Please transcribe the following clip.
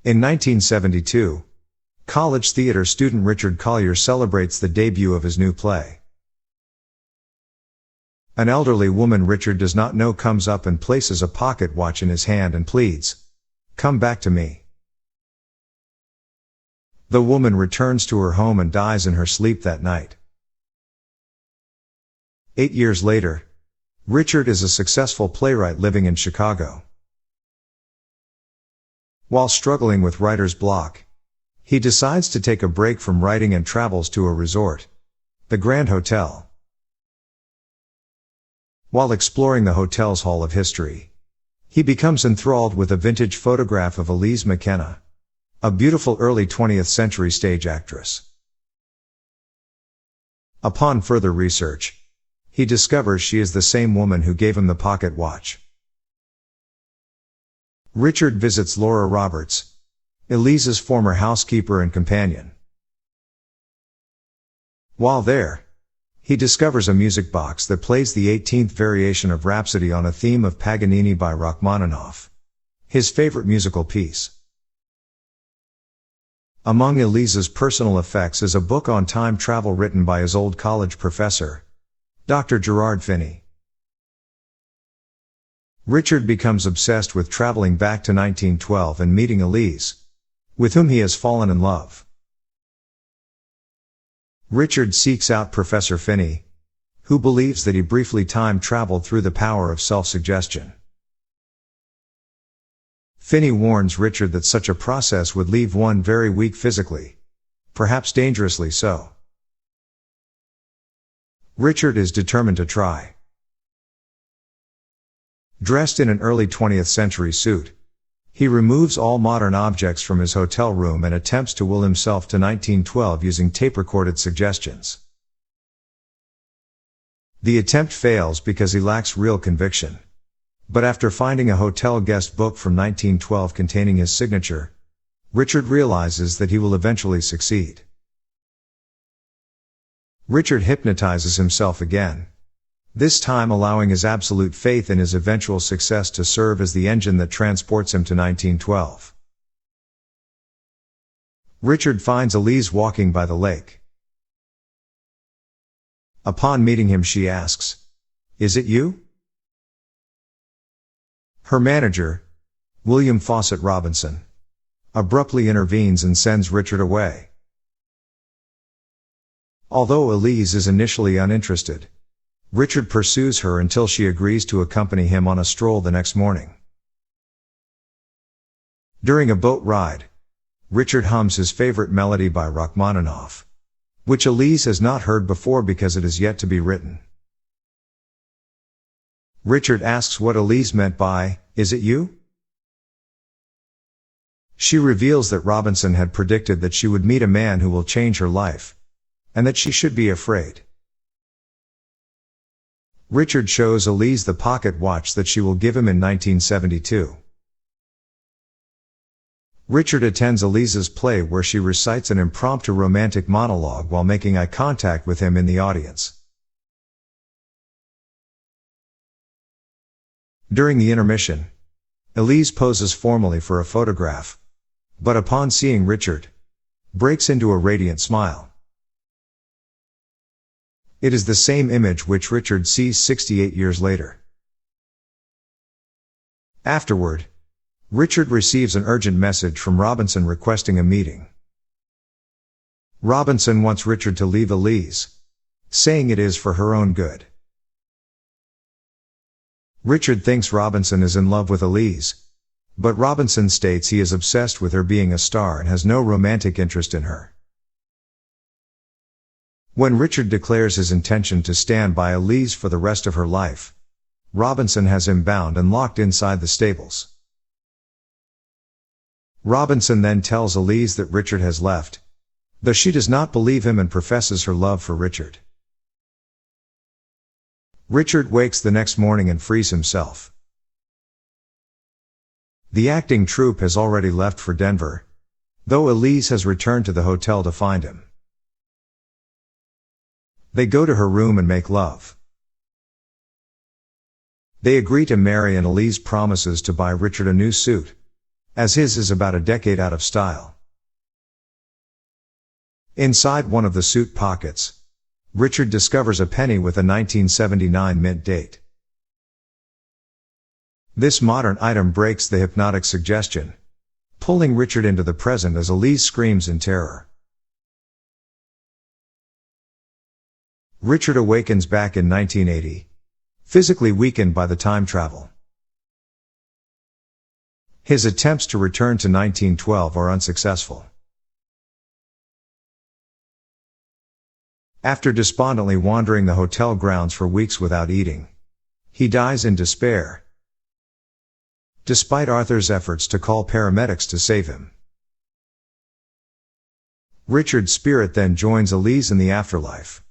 In 1972, college theater student Richard Collier celebrates the debut of his new play. An elderly woman Richard does not know comes up and places a pocket watch in his hand and pleads, "Come back to me." The woman returns to her home and dies in her sleep that night. 8 years later, Richard is a successful playwright living in Chicago. While struggling with writer's block, he decides to take a break from writing and travels to a resort, the Grand Hotel. While exploring the hotel's hall of history, he becomes enthralled with a vintage photograph of Elise McKenna, a beautiful early 20th century stage actress. Upon further research, he discovers she is the same woman who gave him the pocket watch. Richard visits Laura Roberts, Elise's former housekeeper and companion. While there, he discovers a music box that plays the 18th variation of Rhapsody on a theme of Paganini by Rachmaninoff, his favorite musical piece. Among Elise's personal effects is a book on time travel written by his old college professor, Dr. Gerard Finney. Richard becomes obsessed with traveling back to 1912 and meeting Elise, with whom he has fallen in love. Richard seeks out Professor Finney, who believes that he briefly time traveled through the power of self-suggestion. Finney warns Richard that such a process would leave one very weak physically, perhaps dangerously so. Richard is determined to try. Dressed in an early 20th century suit, he removes all modern objects from his hotel room and attempts to will himself to 1912 using tape-recorded suggestions. The attempt fails because he lacks real conviction. But after finding a hotel guest book from 1912 containing his signature, Richard realizes that he will eventually succeed. Richard hypnotizes himself again, this time allowing his absolute faith in his eventual success to serve as the engine that transports him to 1912. Richard finds Elise walking by the lake. Upon meeting him, she asks, "Is it you?" Her manager, William Fawcett Robinson, abruptly intervenes and sends Richard away. Although Elise is initially uninterested, Richard pursues her until she agrees to accompany him on a stroll the next morning. During a boat ride, Richard hums his favorite melody by Rachmaninoff, which Elise has not heard before because it is yet to be written. Richard asks what Elise meant by, "Is it you?" She reveals that Robinson had predicted that she would meet a man who will change her life, and that she should be afraid. Richard shows Elise the pocket watch that she will give him in 1972. Richard attends Elise's play where she recites an impromptu romantic monologue while making eye contact with him in the audience. During the intermission, Elise poses formally for a photograph, but upon seeing Richard, breaks into a radiant smile. It is the same image which Richard sees 68 years later. Afterward, Richard receives an urgent message from Robinson requesting a meeting. Robinson wants Richard to leave Elise, saying it is for her own good. Richard thinks Robinson is in love with Elise, but Robinson states he is obsessed with her being a star and has no romantic interest in her. When Richard declares his intention to stand by Elise for the rest of her life, Robinson has him bound and locked inside the stables. Robinson then tells Elise that Richard has left, though she does not believe him and professes her love for Richard. Richard wakes the next morning and frees himself. The acting troupe has already left for Denver, though Elise has returned to the hotel to find him. They go to her room and make love. They agree to marry and Elise promises to buy Richard a new suit, as his is about a decade out of style. Inside one of the suit pockets, Richard discovers a penny with a 1979 mint date. This modern item breaks the hypnotic suggestion, pulling Richard into the present as Elise screams in terror. Richard awakens back in 1980, physically weakened by the time travel. His attempts to return to 1912 are unsuccessful. After despondently wandering the hotel grounds for weeks without eating, he dies in despair, despite Arthur's efforts to call paramedics to save him. Richard's spirit then joins Elise in the afterlife.